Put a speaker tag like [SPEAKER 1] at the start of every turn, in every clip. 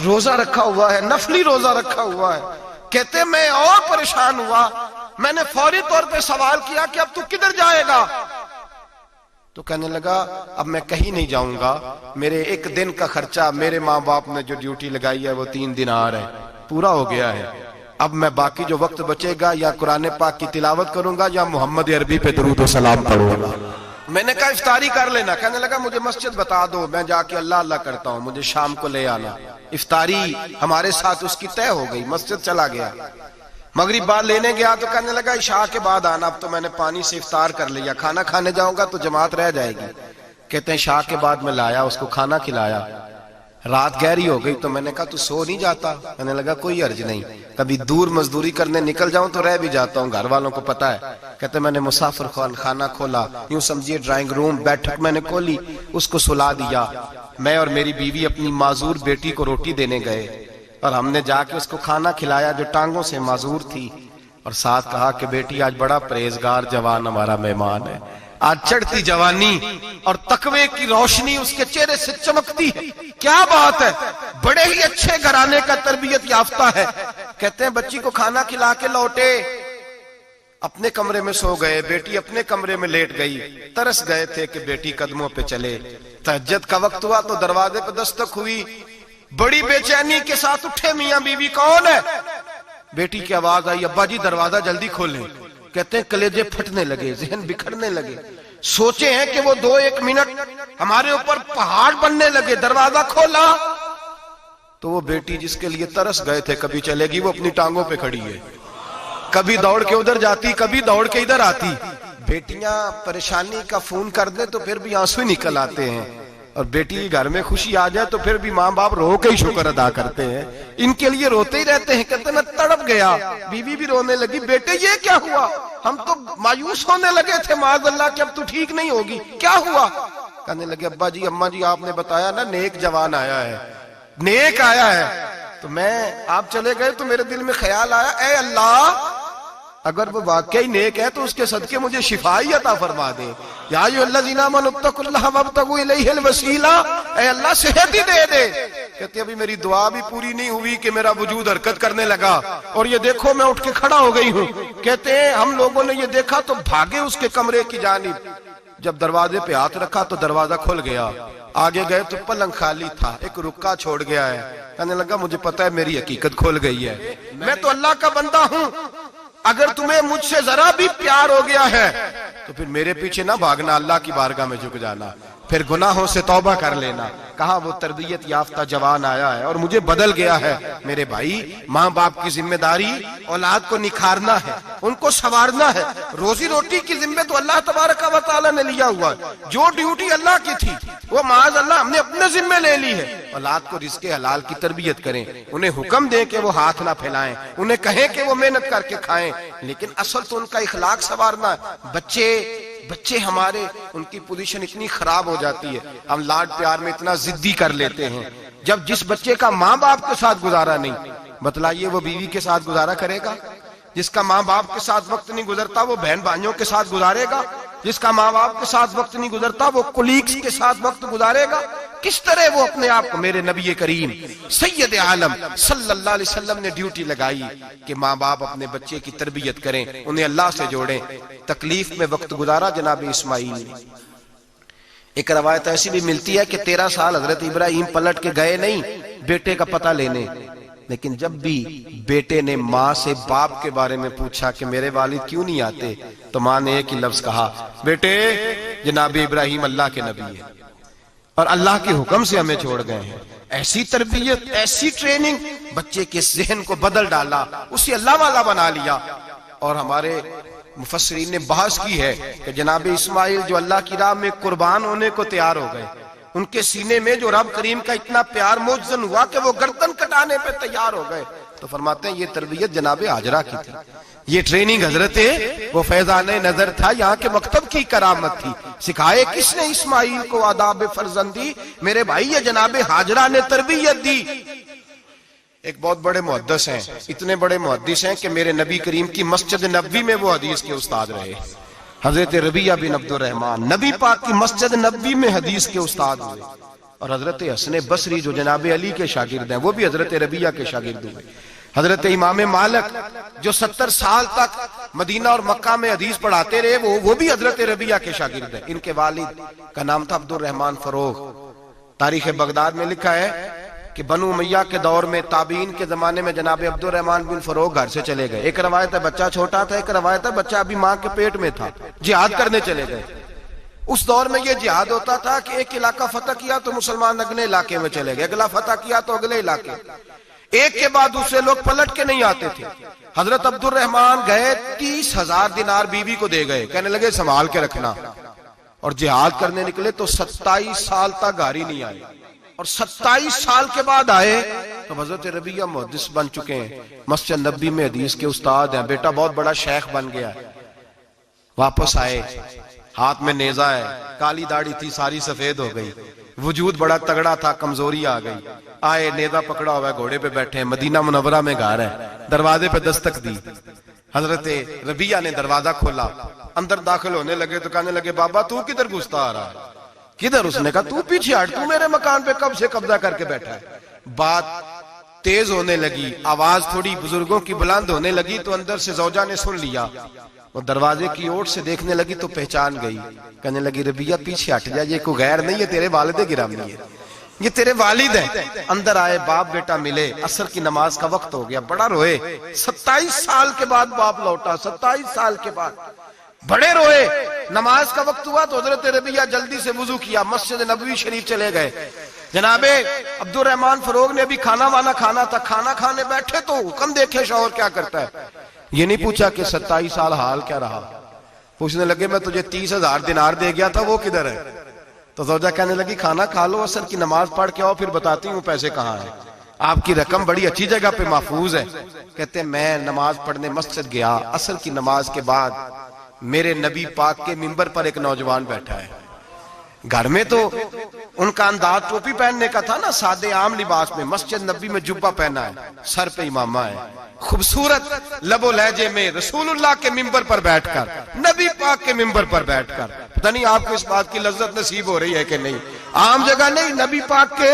[SPEAKER 1] روزہ رکھا ہوا ہے، نفلی روزہ رکھا ہوا ہے. کہتے میں اور پریشان ہوا، میں نے فوری طور پہ سوال کیا کہ اب تو کدھر جائے گا؟ تو کہنے لگا اب میں کہیں نہیں جاؤں گا، میرے ایک دن کا خرچہ میرے ماں باپ نے جو ڈیوٹی لگائی ہے وہ 3 دینار ہے، پورا ہو گیا ہے. اب میں باقی جو وقت بچے گا یا قرآن پاک کی تلاوت کروں گا یا محمد عربی پہ درود و سلام پڑھوں گا. میں نے کہا افطاری کر لینا. کہنے لگا مجھے مسجد بتا دو، میں جا کے اللہ اللہ کرتا ہوں، مجھے شام کو لے آنا. افطاری ہمارے ساتھ اس کی طے ہو گئی، مسجد چلا گیا. مغرب بعد لینے گیا تو کہنے لگا عشاء کے بعد آنا. اب تو میں نے پانی سے افطار کر لیا، کھانا کھانے جاؤں گا تو جماعت رہ جائے گی. کہتے ہیں عشاء کے بعد میں لایا، اس کو کھانا کھلایا. رات گہری ہو گئی تو میں نے کہا تو سو نہیں جاتا؟ کہنے لگا کوئی عرض نہیں، کبھی دور مزدوری کرنے نکل جاؤں تو رہ بھی جاتا ہوں، گھر والوں کو پتا ہے. کہتے میں نے مسافر خانہ کھولا، یوں سمجھیے ڈرائنگ روم بیٹھک میں نے کھولی، اس کو سلا دیا. میں اور میری بیوی اپنی معذور بیٹی کو روٹی دینے گئے اور ہم نے جا کے اس کو کھانا کھلایا جو ٹانگوں سے معذور تھی، اور ساتھ کہا کہ بیٹی آج بڑا پرہیزگار جوان ہمارا مہمان ہے. آج چڑھتی جوانی اور تقوی کی روشنی اس کے چہرے سے چمکتی ہے. کیا بات ہے، بڑے ہی اچھے گھرانے کا تربیت یافتہ ہے. کہتے ہیں بچی کو کھانا کھلا کے لوٹے، اپنے کمرے میں سو گئے، بیٹی اپنے کمرے میں لیٹ گئی. ترس گئے تھے کہ بیٹی قدموں پہ چلے. تہجد کا وقت ہوا تو دروازے پہ دستک ہوئی. بڑی بے چینی کے ساتھ اٹھے میاں بیوی، کون ہے؟ بیٹی کی آواز آئی ابا جی دروازہ جلدی کھولیں. کہتے ہیں کلیجے پھٹنے لگے، ذہن بکھرنے لگے. سوچے ہیں کہ وہ 2-1 منٹ ہمارے اوپر پہاڑ بننے لگے. دروازہ کھولا تو وہ بیٹی جس کے لیے ترس گئے تھے کبھی چلے گی، وہ اپنی ٹانگوں پہ کھڑی ہے. کبھی دوڑ کے ادھر جاتی، کبھی دوڑ کے ادھر آتی. بیٹیاں پریشانی کا فون کر دیں تو پھر بھی آنسو نکل آتے ہیں، اور بیٹی گھر میں خوشی آ جائے تو پھر بھی ماں باپ رو کے ہی شکر ادا کرتے ہیں. ان کے لیے روتے ہی رہتے ہیں. کہتے ہیں میں تڑپ گیا. بیوی بھی رونے لگی، بیٹے یہ کیا ہوا؟ ہم تو مایوس ہونے لگے تھے معاذ اللہ کہ اب تو ٹھیک نہیں ہوگی، کیا ہوا؟ کہنے لگے ابا جی اماں جی آپ نے بتایا نا نیک جوان آیا ہے، نیک آیا ہے. تو میں آپ چلے گئے تو میرے دل میں خیال آیا اے اللہ اگر وہ واقعی نیک ہے تو اس کے صدقے مجھے شفائی عطا فرما دے. یا ایھا الذین آمنوا اتقوا اللہ وابتغوا الیہ الوسیلہ، اے اللہ صحت ہی دے دے. کہتے ابھی میری دعا بھی پوری نہیں ہوئی کہ میرا وجود حرکت کرنے لگا، اور یہ دیکھو میں اٹھ کے کھڑا ہو گئی ہوں. کہتے ہیں ہم لوگوں نے یہ دیکھا تو بھاگے اس کے کمرے کی جانب. جب دروازے پہ ہاتھ رکھا تو دروازہ کھل گیا. آگے گئے تو پلنگ خالی تھا، ایک رکا چھوڑ گیا ہے. کہنے لگا مجھے پتا ہے میری حقیقت کھل گئی ہے، میں تو اللہ کا بندہ ہوں. اگر تمہیں مجھ سے ذرا بھی پیار ہو گیا ہے تو پھر میرے پیچھے نہ بھاگنا، اللہ کی بارگاہ میں جھک جانا، پھر گناہوں سے توبہ کر لینا. کہا وہ تربیت یافتہ جوان آیا ہے اور مجھے بدل گیا ہے. میرے بھائی ماں باپ کی ذمہ داری اولاد کو نکھارنا ہے، ان کو سنوارنا ہے. روزی روٹی کی ذمہ تو اللہ تبارک و تعالیٰ نے لیا ہوا ہے. جو ڈیوٹی اللہ کی تھی وہ معاذ اللہ ہم نے اپنے ذمہ لے لی ہے. اولاد کو رزق حلال کی تربیت کریں، انہیں حکم دیں کہ وہ ہاتھ نہ پھیلائیں، انہیں کہیں کہ وہ محنت کر کے کھائیں، لیکن اصل تو ان کا اخلاق سنوارنا ہے. بچے ہمارے ان کی پوزیشن اتنی خراب ہو جاتی ہے، ہم لاڈ پیار میں اتنا ضدی کر لیتے ہیں. جب جس بچے کا ماں باپ کے ساتھ گزارا نہیں، بتلائیے وہ بیوی کے ساتھ گزارا کرے گا؟ جس کا ماں باپ کے ساتھ وقت نہیں گزرتا وہ بہن بھائیوں کے ساتھ گزارے گا؟ جس کا ماں باپ کے ساتھ وقت نہیں گزرتا وہ کولیگز کے ساتھ وقت گزارے گا؟ کس طرح وہ اپنے آپ کو، میرے نبی کریم سید عالم صلی اللہ علیہ وسلم نے ڈیوٹی لگائی کہ ماں باپ اپنے بچے کی تربیت کریں، انہیں اللہ سے جوڑیں. تکلیف میں وقت گزارا جناب اسماعیل نے. ایک روایت ایسی بھی ملتی ہے کہ 13 سال حضرت ابراہیم پلٹ کے گئے نہیں بیٹے کا پتہ لینے، لیکن جب بھی بیٹے نے ماں سے باپ کے بارے میں پوچھا کہ میرے والد کیوں نہیں آتے تو ماں نے ایک ہی لفظ کہا، بیٹے جناب ابراہیم اللہ کے نبی ہے اور اللہ کے حکم سے ہمیں چھوڑ گئے ہیں. ایسی تربیت، ایسی ٹریننگ بچے کے ذہن کو بدل ڈالا، اسے اللہ والا بنا لیا. اور ہمارے مفسرین نے بحث کی ہے کہ جناب اسماعیل جو اللہ کی راہ میں قربان ہونے کو تیار ہو گئے، ان کے سینے میں جو رب کریم کا اتنا پیار موجزن ہوا کہ وہ گردن کٹانے پہ تیار ہو گئے. تو فرماتے ہیں یہ تربیت جناب ہاجرہ کی تھی، یہ ٹریننگ حضرت وہ فیضان نظر تھا، یہاں کے مکتب کی کرامت تھی. سکھائے کس نے اسماعیل کو آداب فرزندی؟ میرے بھائی یہ جناب ہاجرہ نے تربیت دی. ایک بہت بڑے محدث ہیں، اتنے بڑے محدث ہیں کہ میرے نبی کریم کی مسجد نبوی میں وہ حدیث کے استاد رہے. حضرت ربیعہ بن عبد الرحمن نبی پاک کی مسجد نبوی میں حدیث کے استاد ہوئے اور حضرت حسن بصری جو جناب علی کے شاگرد ہیں وہ بھی حضرت ربیہ کے شاگرد ہوئے. حضرت امام مالک جو 70 سال تک مدینہ اور مکہ میں حدیث پڑھاتے رہے وہ بھی حضرت ربیہ کے شاگرد ہیں. ان کے والد کا نام تھا عبد الرحمن فروغ. تاریخ بغداد میں لکھا ہے کہ بنو امیہ کے دور میں تابعین کے زمانے میں جناب عبد الرحمن بن فروغ گھر سے چلے گئے. ایک روایت ہے بچہ چھوٹا تھا, ایک روایت ہے بچہ ابھی ماں کے پیٹ میں تھا, جہاد کرنے چلے گئے. اس دور میں یہ جہاد ہوتا تھا کہ ایک علاقہ فتح کیا تو مسلمان اگلے علاقے میں چلے گئے, اگلا فتح کیا تو اگلے علاقے, ایک کے بعد دوسرے لوگ پلٹ کے نہیں آتے تھے. حضرت عبد الرحمن گئے 30,000 دینار بیوی کو دے گئے, کہنے لگے سنبھال کے رکھنا, اور جہاد کرنے نکلے تو 27 سال تک گھر ہی نہیں آئے, اور 27 سال کے بعد آئے تو حضرت ربیہ محدث بن چکے ہیں, مسجد نبی میں حدیث کے استاد ہیں, بیٹا بہت بڑا شیخ بن گیا. واپس آئے, ہاتھ میں نیزہ ہے, کالی داڑھی تھی ساری سفید ہو گئی, وجود بڑا تگڑا تھا, کمزوری آ گئی. آئے, نیزہ پکڑا ہوا ہے, گھوڑے پہ بیٹھے ہیں, مدینہ منورہ میں گھر ہے, دروازے پہ دستک دی. حضرت ربیہ نے دروازہ کھولا, اندر داخل ہونے لگے تو کہنے لگے بابا تو کدھر گھستا آ رہا ہے؟ کدھر؟ اس نے کہا تو پیچھے ہٹ, تو میرے مکان پہ کب سے قبضہ کر کے بیٹھا ہے. بات تیز ہونے لگی, آواز تھوڑی بزرگوں کی بلند ہونے لگی تو اندر سے زوجہ نے سن لیا, اور دروازے کی اوٹ سے دیکھنے لگی تو پہچان گئی. کہنے لگی ربیہ پیچھے ہٹ جا, یہ کوئی غیر نہیں, یہ تیرے والد گرامی ہے, یہ تیرے والد ہیں. اندر آئے, باپ بیٹا ملے, عصر کی نماز کا وقت ہو گیا, بڑا روئے. 27 سال کے بعد باپ لوٹا, 27 سال کے بعد بڑے روئے. نماز کا وقت ہوا تو حضرت ربیہ جلدی سے وضو کیا, مسجد نبوی شریف چلے گئے. جناب عبد الرحمن فروغ نے بھی کھانا وانا کھانا تھا, کھانا کھانے بیٹھے تو حکم دیکھے شوہر کیا کرتا ہے. یہ نہیں پوچھا کہ 27 سال حال کیا رہا, پوچھنے لگے میں تجھے 30,000 دینار دے گیا تھا, وہ کدھر ہے؟ تو زوجہ کہنے لگی کھانا کھا لو, عصر کی نماز پڑھ کے آؤ, پھر بتاتی ہوں پیسے کہاں ہیں. آپ کی رقم بڑی اچھی جگہ پہ محفوظ ہے. کہتے ہیں میں نماز پڑھنے مسجد گیا, عصر کی نماز کے بعد میرے نبی پاک کے منبر پر ایک نوجوان بیٹھا ہے. گھر میں تو ان کا انداز ٹوپی پہننے کا تھا نا, سادے عام لباس میں, مسجد نبی میں جبہ پہنا ہے, سر پہ امامہ ہے, خوبصورت لب و لہجے میں رسول اللہ کے منبر پر بیٹھ کر, نبی پاک کے منبر پر بیٹھ کر, پتہ نہیں آپ کو اس بات کی لذت نصیب ہو رہی ہے کہ نہیں, عام جگہ نہیں, نبی پاک کے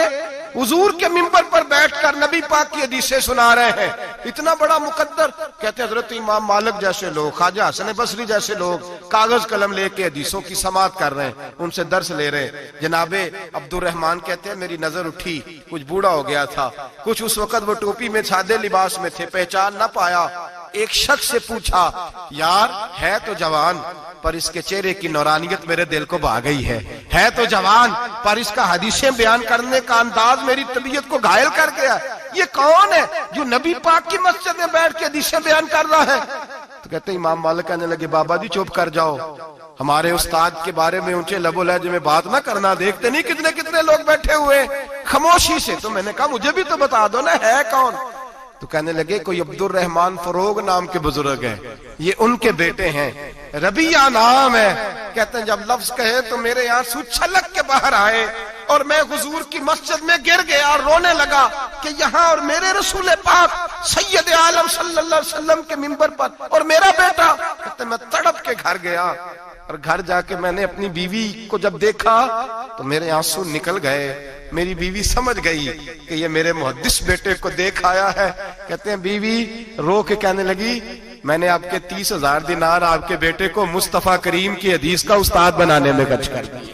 [SPEAKER 1] حضور کے منبر پر بیٹھ کر نبی پاک کی حدیثیں سنا رہے ہیں. اتنا بڑا مقدر. کہتے حضرت امام مالک جیسے لوگ, خواجہ حسن بصری جیسے لوگ کاغذ قلم لے کے حدیثوں کی سماعت کر رہے ہیں, ان سے درس لے رہے ہیں. جناب عبد الرحمن کہتے ہیں میری نظر اٹھی, کچھ بوڑھا ہو گیا تھا, کچھ اس وقت وہ ٹوپی میں سادے لباس میں تھے, پہچان نہ پایا. ایک شخص سے پوچھا یار ہے تو جوان پر اس کے چہرے کی نورانیت میرے دل کو بھا گئی ہے تو جوان پر اس کا حدیثیں بیان کرنے کا انداز میری طبیعت کو گھائل کر گیا. یہ کون ہے جو نبی پاک کی مسجد میں بیٹھ کے حدیثیں بیان کر رہا ہے؟ تو کہتے ہیں امام مالک کہنے لگے بابا جی چپ کر جاؤ, ہمارے استاد کے بارے میں اونچے لب و لہجے میں بات نہ کرنا, دیکھتے نہیں کتنے کتنے لوگ بیٹھے ہوئے خاموشی سے. تو میں نے کہا مجھے بھی تو بتا دو نا ہے کون. تو کہنے لگے کوئی عبد الرحمن فروغ نام کے بزرگ ہیں, یہ ان کے بیٹے ہیں, ربیہ نام ہے. کہتے ہیں جب لفظ کہے تو میرے آنسو چھلک کے باہر آئے اور میں حضور کی مسجد میں گر گیا اور رونے لگا کہ یہاں اور میرے رسول پاک سید عالم صلی اللہ علیہ وسلم کے منبر پر اور میرا بیٹا. کہتے ہیں میں تڑپ کے گھر گیا اور گھر جا کے میں نے اپنی بیوی کو جب دیکھا تو میرے آنسو نکل گئے. میری بیوی سمجھ گئی کہ یہ میرے محدث بیٹے کو دیکھ آیا ہے. کہتے ہیں بیوی رو کے کہنے لگی میں نے آپ کے 30,000 دینار آپ کے بیٹے کو مصطفیٰ کریم کی حدیث کا استاد بنانے میں خرچ کر دیے.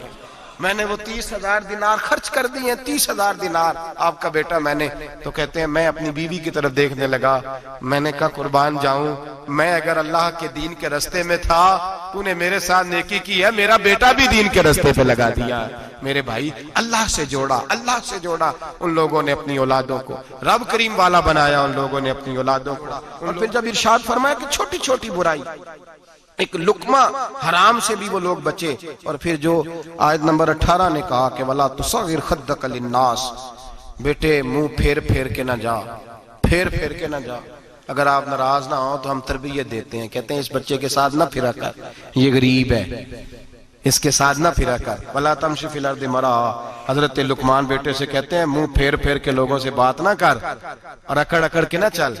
[SPEAKER 1] میں نے وہ 30,000 دینار خرچ کر دیے, 30,000 دینار آپ کا بیٹا میں نے. تو کہتے ہیں میں اپنی بیوی کی طرف دیکھنے لگا, میں نے کہا قربان جاؤں, میں اگر اللہ کے دین کے رستے میں تھا تو نے میرے ساتھ نیکی کی ہے, میرا بیٹا بھی دین کے رستے پہ لگا دیا. میرے بھائی اللہ سے جوڑا, اللہ سے جوڑا. ان لوگوں نے اپنی اولادوں کو رب کریم والا بنایا, ان لوگوں نے اپنی اولادوں کو. اور پھر جب ارشاد فرمایا کہ چھوٹی چھوٹی برائی, ایک لقمہ حرام سے بھی وہ لوگ بچے. اور پھر جو آیت نمبر 18 نے کہا کہ وَلَا تُصَغِّرْ خَدَّكَ لِلنَّاسِ, بیٹے منہ پھیر پھیر کے نہ جا, پھیر پھیر کے نہ جا. اگر آپ ناراض نہ ہوں تو ہم تربیت دیتے ہیں, کہتے ہیں اس بچے کے ساتھ نہ پھرا کر, یہ غریب ہے, اس کے ساتھ نہ پھرا کر. وَلَا تَمْشِ فِي الْأَرْضِ مَرَحًا, حضرت لقمان بیٹے سے کہتے ہیں منہ پھیر پھیر کے لوگوں سے بات نہ کر اور اکڑ اکڑ کے نہ چل.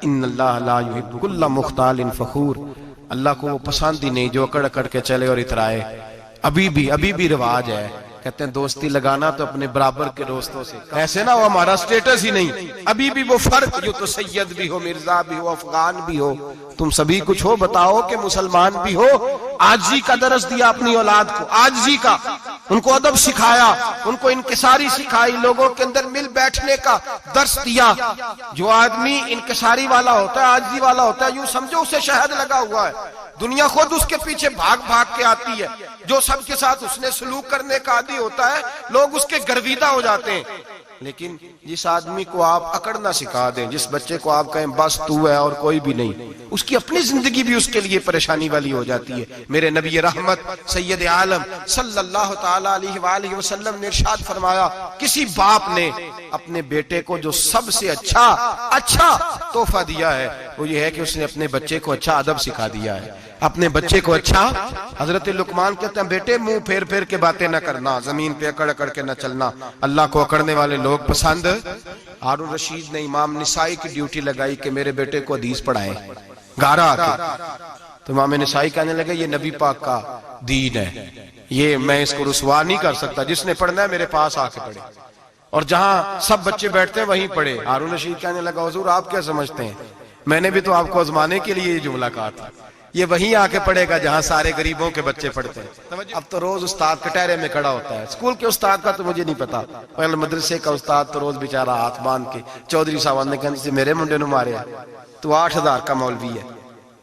[SPEAKER 1] ان اللہ لا يحب كل مختال فخور, اللہ کو وہ پسند ہی نہیں جو اکڑ اکڑ کے چلے اور اترائے. ابھی بھی رواج ہے کہتے ہیں دوستی لگانا تو اپنے برابر کے دوستوں سے، ایسے نہ وہ ہمارا سٹیٹس ہی نہیں، ابھی بھی وہ فرق جو تو سید بھی ہو، مرزا بھی ہو، افغان بھی ہو، تم سبھی کچھ ہو، بتاؤ کہ مسلمان بھی ہو۔ عاجزی کا درس دیا اپنی اولاد کو، عاجزی کا، ان کو ادب سکھایا، ان کو انکساری سکھائی، لوگوں کے اندر مل بیٹھنے کا درس دیا۔ جو آدمی انکساری والا ہوتا ہے، عاجزی والا ہوتا ہے، یوں سمجھو اسے شہد لگا ہوا ہے، دنیا خود اس کے پیچھے بھاگ بھاگ کے آتی ہے۔ جو سب کے ساتھ اس نے سلوک کرنے کا عادی ہوتا ہے، لوگ اس کے گرویدہ ہو جاتے ہیں۔ لیکن جس آدمی کو آپ اکڑنا سکھا دیں، جس بچے کو آپ کہیں بس تو ہے اور کوئی بھی نہیں، اس کی اپنی زندگی بھی اس کے لیے پریشانی والی ہو جاتی ہے۔ میرے نبی رحمت سید عالم صلی اللہ تعالی علیہ وآلہ وسلم نے ارشاد فرمایا، کسی باپ نے اپنے بیٹے کو جو سب سے اچھا تحفہ دیا ہے وہ یہ ہے کہ اس نے اپنے بچے کو اچھا ادب سکھا دیا ہے، اپنے بچے کو اچھا۔ حضرت لقمان کہتے ہیں بیٹے منہ پھیر پھیر کے باتیں نہ کرنا، زمین پہ اکڑ اکڑ کے نہ چلنا، اللہ کو اکڑنے والے لوگ پسند۔ ہارون رشید نے امام نسائی کی ڈیوٹی لگائی کہ میرے بیٹے کو حدیث پڑھائے گھر آ کے، تو امام نسائی کہنے لگے یہ نبی پاک کا دین ہے، یہ میں اس کو رسوا نہیں کر سکتا، جس نے پڑھنا ہے میرے پاس آ کے پڑھے، اور جہاں سب بچے بیٹھتے ہیں وہیں پڑھے۔ ہارون رشید کہنے لگا حضور آپ کیا سمجھتے ہیں، میں نے بھی تو آپ کو آزمانے کے لیے یہ جملہ کہا تھا، یہ وہیں آ کے پڑھے گا جہاں سارے غریبوں کے بچے پڑھتے ہیں۔ اب تو روز استاد کٹہرے میں کھڑا ہوتا ہے، اسکول کے استاد کا تو مجھے نہیں پتا، پہلے مدرسے کا استاد تو روز بیچارہ ہاتھ باندھ کے چودھری صاحب نے کہا میرے منڈے نو مارے تو 8,000 کا مولوی ہے،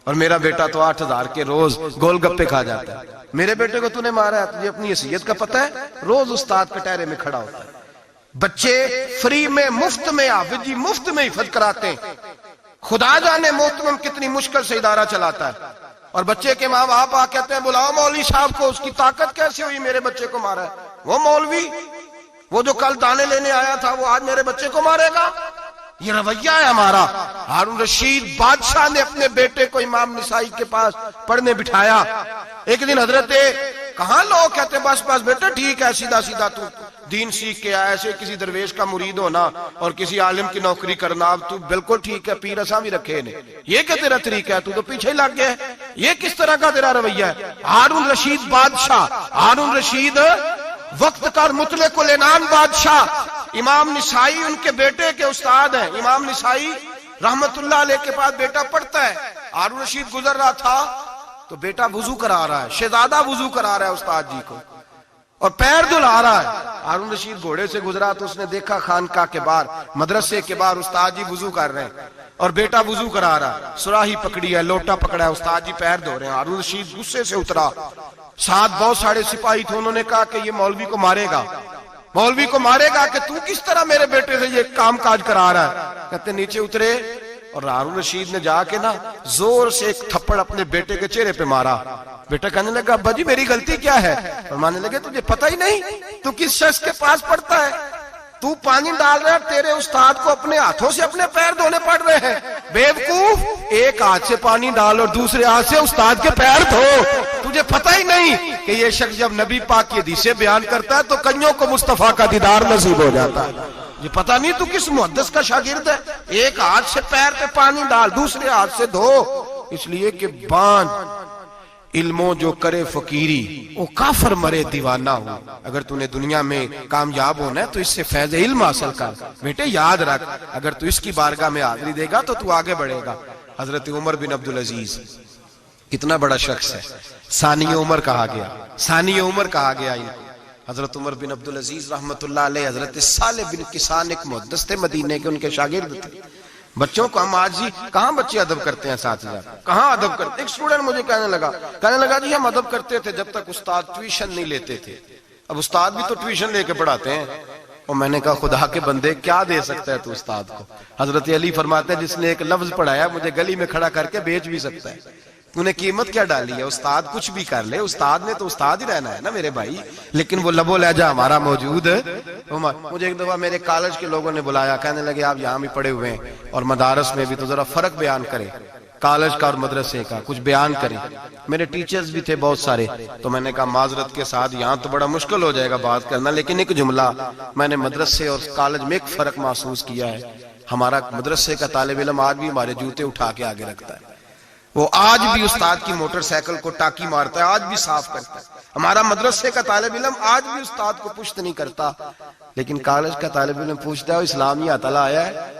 [SPEAKER 1] اور میرا بیٹا تو 8,000 کے روز گول گپے کھا جاتا ہے، میرے بیٹے کو تو نے مارا ہے، تجھے اپنی حیثیت کا پتہ ہے؟ روز استاد کٹہرے میں کھڑا ہوتا ہے۔ بچے فری میں، مفت میں، حافظ جی مفت میں حفظ کراتے ہیں، خدا جانے محترم کتنی مشکل سے ادارہ چلاتا ہے، اور بچے کے ماں باپ آ کہتے ہیں بلاؤ مولوی صاحب کو، اس کی طاقت کیسے ہوئی میرے بچے کو مارا ہے؟ وہ مولوی وہ جو کل دانے لینے آیا تھا وہ آج میرے بچے کو مارے گا؟ یہ رویہ ہے ہمارا۔ ہارون رشید بادشاہ نے اپنے بیٹے کو امام نسائی کے پاس پڑھنے بٹھایا۔ ایک دن حضرت کہاں لوگ کہتے بس بس بیٹا ٹھیک ہے، سیدھا سیدھا تو دین سیکھ کے آیا، ایسے کسی درویش کا مرید ہونا اور کسی عالم کی نوکری کرنا، اب تو بالکل ٹھیک ہے، پیر اساں بھی رکھے نے، یہ کہ تیرا طریقہ ہے، تو تو پیچھے لگ گیا ہے، یہ کس طرح کا تیرا رویہ ہے؟ ہارون رشید بادشاہ، ہارون رشید وقت کا مطلق العنان بادشاہ، امام نسائی ان کے بیٹے کے استاد ہیں، امام نسائی رحمت اللہ علیہ کے پاس بیٹا پڑھتا ہے، ہارون رشید گزر رہا تھا تو بیٹا وضو کرا رہا ہے، شہزادہ وضو کرا رہا ہے استاد جی کو، اور پیر دھلا رہا ہے۔ ہارون رشید گھوڑے سے گزرا تو اس نے دیکھا خانقاہ کے باہر، مدرسے کے باہر استاد جی وضو کر رہے ہیں اور بیٹا وضو کرا رہا ہے، سراہی پکڑی ہے، لوٹا پکڑا ہے، استاد جی پیر دھو رہے ہیں۔ ہارون رشید غصے سے اترا، ساتھ بہت سارے سپاہی تھے، انہوں نے کہا کہ یہ مولوی کو مارے گا، مولوی کو مارے گا کہ تو کس طرح میرے بیٹے سے یہ کام کاج کرا رہا ہے؟ کہتے نیچے اترے اور ہارون رشید نے جا کے نا زور سے ایک تھپڑ اپنے بیٹے کے چہرے پہ مارا۔ بیٹا کہنے لگا ابا جی میری غلطی کیا ہے؟ فرمانے لگے تجھے پتہ ہی نہیں تو کس شخص کے پاس پڑھتا ہے؟ تو پانی ڈال رہا ہے، تیرے استاد کو اپنے ہاتھوں سے اپنے پیر دھونے پڑ رہے ہیں، بیوقوف، ایک ہاتھ سے پانی ڈال اور دوسرے ہاتھ سے استاد کے پیر دھو، تجھے پتہ ہی نہیں کہ یہ شخص جب نبی پاک کی حدیثیں بیان کرتا ہے تو کئیوں کو مصطفیٰ کا دیدار نصیب ہو جاتا ہے۔ یہ پتہ نہیں تو کس محدث کا شاگرد ہے، ایک ہاتھ سے پیر پہ پانی ڈال دوسرے ہاتھ سے دھو، اس لیے کہ بان علموں جو کرے فقیری وہ کافر مرے دیوانہ ہو۔ اگر تو نے دنیا میں کامیاب ہونا ہے تو اس سے فیض علم حاصل کر، بیٹے یاد رکھ، اگر تو اس کی بارگاہ میں حاضری دے گا تو تو آگے بڑھے گا۔ حضرت عمر بن عبدالعزیز کتنا بڑا شخص ہے، ثانی عمر کہا گیا، ثانی عمر کہا گیا۔ حضرت عمر بن عبدالعزیز رحمت اللہ علیہ، حضرت صالح بن کسان ایک محدث تھے مدینے کے، ان کے شاگرد تھے۔ بچوں کو ہم آج ہی کہاں بچے ادب کرتے ہیں، اساتذہ کہاں ادب کرتے؟ ایک اسٹوڈنٹ مجھے کہنے لگا جی ہم ادب کرتے تھے جب تک استاد ٹیوشن نہیں لیتے تھے، اب استاد بھی تو ٹیوشن لے کے پڑھاتے ہیں۔ اور میں نے کہا خدا کے بندے کیا دے سکتا ہے تو استاد کو؟ حضرت علی فرماتے ہیں جس نے ایک لفظ پڑھایا مجھے گلی میں کھڑا کر کے بیچ بھی سکتا ہے، تو نے قیمت کیا ڈالی ہے؟ استاد کچھ بھی کر لے، استاد نے تو استاد ہی رہنا ہے نا میرے بھائی، لیکن وہ لب و لہجہ ہمارا موجود ہے۔ مجھے ایک دفعہ میرے کالج کے لوگوں نے بلایا، کہنے لگے آپ یہاں بھی پڑھے ہوئے ہیں اور مدارس میں بھی، تو ذرا فرق بیان کریں کالج کا اور مدرسے کا، کچھ بیان کریں۔ میرے ٹیچرز بھی تھے بہت سارے، تو میں نے کہا معذرت کے ساتھ یہاں تو بڑا مشکل ہو جائے گا بات کرنا، لیکن ایک جملہ میں نے مدرسے اور کالج میں ایک فرق محسوس کیا ہے۔ ہمارا مدرسے کا طالب علم آج بھی ہمارے جوتے اٹھا کے آگے رکھتا ہے، وہ آج بھی استاد کی موٹر سائیکل کو ٹاکی مارتا ہے، آج بھی صاف کرتا ہے۔ ہمارا مدرسے کا طالب علم آج بھی استاد کو پشت نہیں کرتا، لیکن کالج کا طالب علم پوچھتا ہے اسلامیات والا آیا ہے،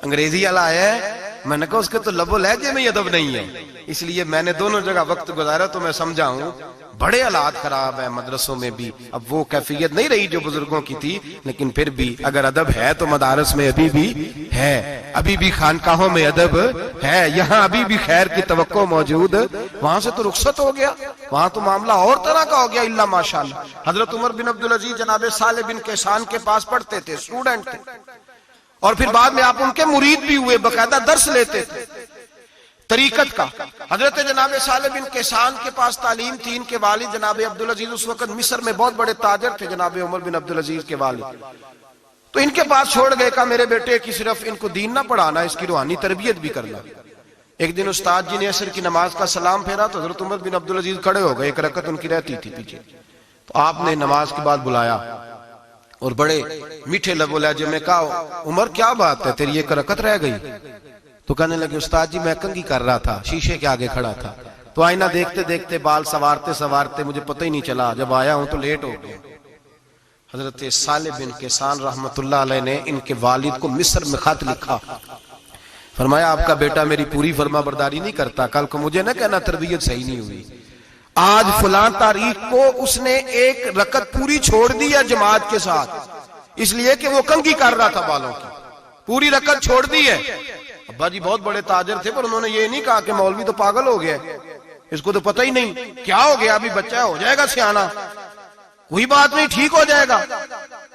[SPEAKER 1] انگریزی والا آیا ہے، میں نے کہا اس کے تو لب و لہجے میں ادب نہیں ہے۔ اس لیے میں نے دونوں جگہ وقت گزارا تو میں سمجھا ہوں بڑے حالات خراب ہیں مدرسوں میں بھی۔ اب وہ کیفیت نہیں رہی جو بزرگوں کی تھی، لیکن پھر بھی اگر ادب ہے تو مدارس میں ابھی بھی ہے، ابھی بھی خانقاہوں میں ادب ہے، یہاں ابھی بھی خیر کی توقع موجود۔ وہاں سے تو رخصت ہو گیا، وہاں تو معاملہ اور طرح کا ہو گیا، الا ماشاءاللہ۔ حضرت عمر بن عبدالعزیز جناب صالح بن کیسان کے پاس پڑھتے تھے، اسٹوڈنٹ تھے، اور پھر بعد میں آپ ان کے مرید بھی ہوئے، باقاعدہ درس لیتے تھے طریقت کا۔ حضرت جناب صالح بن کیسان کے پاس تعلیم تھی، ان کے والد جناب عبدالعزیز اس وقت مصر میں بہت بڑے تاجر تھے، جناب عمر بن عبدالعزیز کے والد، تو ان کے پاس چھوڑ گئے، کہا میرے بیٹے کی صرف ان کو دین نہ پڑھانا، اس کی روحانی تربیت بھی کرنا۔ ایک دن استاد جی نے عصر کی نماز کا سلام پھیرا تو حضرت عمر بن عبدالعزیز کھڑے ہو گئے، ایک رکعت ان کی رہتی تھی پیچھے، تو آپ نے نماز کے بعد بلایا اور بڑے میٹھے لب و لہجے میں کہا عمر کیا بات ہے تیری ایک رکعت رہ گئی؟ تو کہنے لگے استاد جی میں کنگھی کر رہا تھا، شیشے کے آگے کھڑا تھا، تو آئینہ دیکھتے دیکھتے بال سوارتے سوارتے مجھے پتہ ہی نہیں چلا، جب آیا ہوں تو لیٹ ہو گیا۔ حضرت صالح بن کیسان رحمت اللہ علیہ نے ان کے والد کو مصر میں خط لکھا، فرمایا آپ کا بیٹا میری پوری فرما برداری نہیں کرتا، کل کو مجھے نہ کہنا تربیت صحیح نہیں ہوئی۔ آج فلاں تاریخ کو اس نے ایک رکعت پوری چھوڑ دی ہے جماعت کے ساتھ، اس لیے کہ وہ کنگھی کر رہا تھا بالوں کی، پوری رکعت چھوڑ دی ہے۔ ابا جی بہت بڑے تاجر تھے، پر انہوں نے یہ نہیں کہا کہ مولوی تو پاگل ہو گیا، اس کو تو پتہ ہی نہیں کیا ہو گیا، ابھی بچہ ہو جائے گا سیانا، کوئی بات نہیں ٹھیک ہو جائے گا۔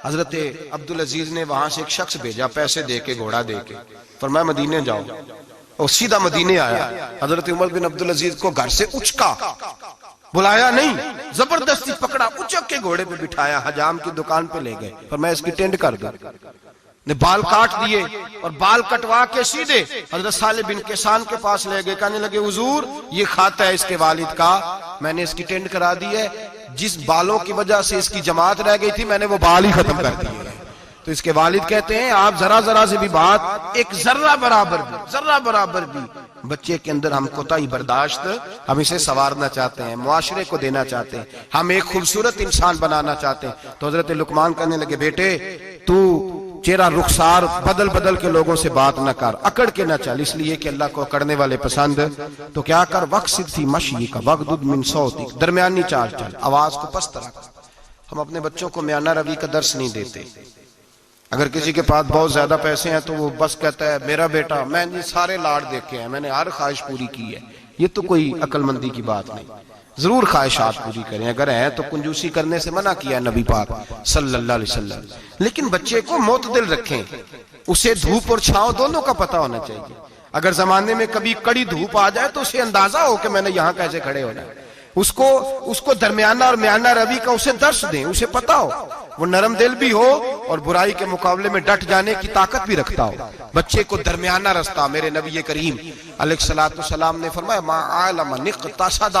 [SPEAKER 1] حضرت عبدالعزیز نے وہاں سے ایک شخص بھیجا پیسے دے کے، گھوڑا دے کے، فرمایا مدینے جاؤ، اور سیدھا مدینے آیا۔ حضرت عمر بن عبدالعزیز کو گھر سے اچکا، بلایا نہیں، زبردستی پکڑا، اچک کے گھوڑے پہ بٹھایا، حجام کی دکان پہ لے گئے، فرمایا اس کی ٹینڈ کر دو، نے بال کاٹ دیے اور بال کٹوا کے سیدھے حضرت صالح بن کیسان کے پاس لے گئے، کہنے لگے حضور یہ کھاتا ہے اس کے والد کا، میں نے اس کی ٹینڈ کرا دی ہے، جس بالوں کی وجہ سے اس کی جماعت رہ گئی تھی میں نے وہ بال ہی ختم کر دیے۔ تو اس کے والد کہتے ہیں آپ ذرا ذرا سے بھی بات، ایک ذرہ برابر بھی بچے کے اندر ہم کوتاہی برداشت، ہم اسے سنوارنا چاہتے ہیں، معاشرے کو دینا چاہتے ہیں، ہم ایک خوبصورت انسان بنانا چاہتے ہیں۔ تو حضرت لقمان کہنے لگے بیٹے تو چہرہ رخسار بدل بدل کے لوگوں سے بات نہ کر، اکڑ کے نہ چل، اس لیے کہ اللہ کو اکڑنے والے پسند، تو کیا کر وقصد فی مشی کا وغضض من صوتک، درمیانی چال چل، آواز کو پست رکھ۔ ہم اپنے بچوں کو میانہ روی کا درس نہیں دیتے۔ اگر کسی کے پاس بہت زیادہ پیسے ہیں تو وہ بس کہتا ہے میرا بیٹا، میں نے سارے لاڑ دیکھے ہیں، میں نے ہر خواہش پوری کی ہے، یہ تو کوئی عقل مندی کی بات نہیں۔ ضرور خواہشات پوری کریں، اگر ہیں تو کنجوسی کرنے سے منع کیا ہے نبی پاک صلی اللہ علیہ وسلم، لیکن بچے کو معتدل رکھیں، اسے دھوپ اور چھاؤں دونوں کا پتہ ہونا چاہیے۔ اگر زمانے میں کبھی کڑی دھوپ آ جائے تو اسے اندازہ ہو کہ میں نے یہاں کیسے کھڑے ہونا ہے، اس کو درمیانہ اور میانہ روی کا اسے درس دیں، اسے پتہ ہو، وہ نرم دل بھی ہو اور برائی کے مقابلے میں ڈٹ جانے کی طاقت بھی رکھتا ہو۔ بچے کو درمیانہ رستہ، میرے نبی کریم علیہ الصلوۃ والسلام نے فرمایا ما عالم نقتصد،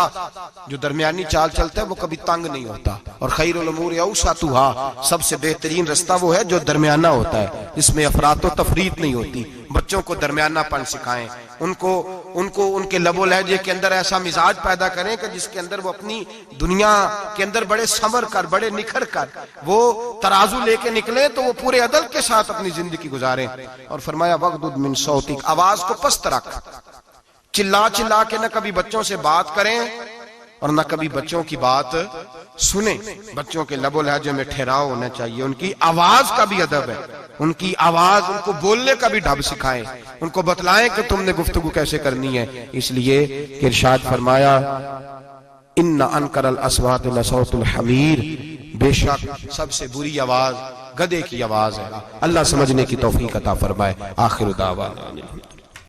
[SPEAKER 1] جو درمیانی چال چلتا ہے وہ کبھی تنگ نہیں ہوتا، اور خیر الامور اوسطھا، سب سے بہترین رستہ وہ ہے جو درمیانہ ہوتا ہے، جس میں افراط و تفریط نہیں ہوتی۔ بچوں کو درمیانہ پن سکھائیں، ان کو ان کے لب و لہجے کے اندر ایسا مزاج پیدا کریں کہ جس کے اندر وہ اپنی دنیا کے اندر بڑے سنور کر، بڑے نکھر کر وہ ترازو لے کے نکلیں تو وہ پورے عدل کے ساتھ اپنی زندگی گزاریں۔ اور فرمایا وغضض من صوتک، آواز کو پست رکھ، چلا چلا کے نہ کبھی بچوں سے بات کریں اور نہ کبھی بچوں کی بات سنیں۔ بچوں کے لب و لہجے میں ٹھہراؤ ہونا چاہیے، ان کی آواز کا بھی ادب ہے، ان کی آواز، ان کو بولنے کا بھی ڈھب سکھائیں، ان کو بتلائیں کہ تم نے گفتگو کیسے کرنی ہے۔ اس لیے کہ ارشاد فرمایا ان انکر الاصوات لصوت الحمیر، بے شک سب سے بری آواز گدھے کی آواز ہے۔ اللہ سمجھنے کی توفیق عطا فرمائے۔ آخر دعوانا